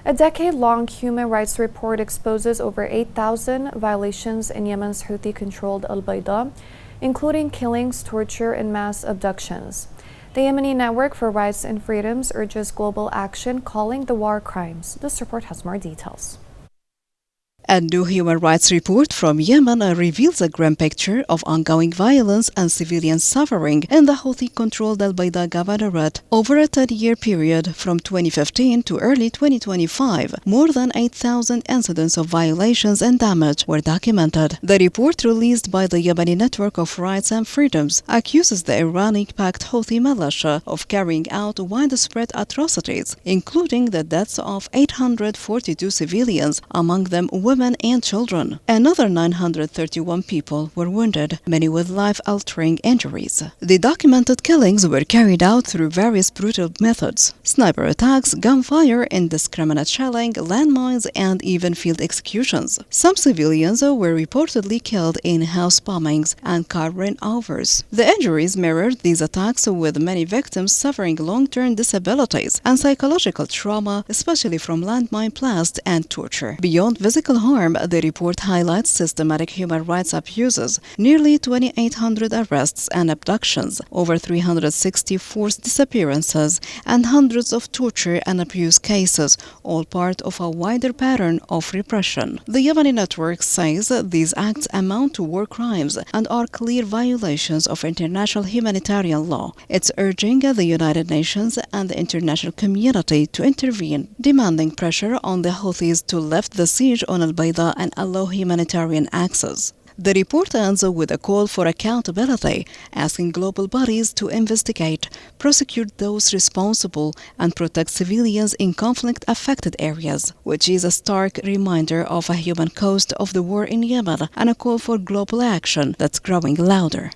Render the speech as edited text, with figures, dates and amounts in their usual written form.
A decade-long human rights report exposes over 8,000 violations in Yemen's Houthi-controlled Albaidaa, including killings, torture, and mass abductions. The Yemeni Network for Rights and Freedoms urges global action, calling the war crimes. This report has more details. A new human rights report from Yemen reveals a grim picture of ongoing violence and civilian suffering in the Houthi-controlled Albaidaa Governorate. Over a 10-year period from 2015 to early 2025, more than 8,000 incidents of violations and damage were documented. The report, released by the Yemeni Network of Rights and Freedoms, accuses the Iranian-backed Houthi militia of carrying out widespread atrocities, including the deaths of 842 civilians, among them women and children. Another 931 people were wounded, many with life-altering injuries. The documented killings were carried out through various brutal methods: sniper attacks, gunfire, indiscriminate shelling, landmines, and even field executions. Some civilians were reportedly killed in house bombings and car run-overs. The injuries mirrored these attacks, with many victims suffering long-term disabilities and psychological trauma, especially from landmine blast and torture. Beyond physical harm, the report highlights systematic human rights abuses, nearly 2,800 arrests and abductions, over 360 forced disappearances, and hundreds of torture and abuse cases, all part of a wider pattern of repression. The Yemeni Network says these acts amount to war crimes and are clear violations of international humanitarian law. It's urging the United Nations and the international community to intervene, demanding pressure on the Houthis to lift the siege on Albaidaa and allow humanitarian access. The report ends with a call for accountability, asking global bodies to investigate, prosecute those responsible, and protect civilians in conflict-affected areas, which is a stark reminder of a human cost of the war in Yemen and a call for global action that's growing louder.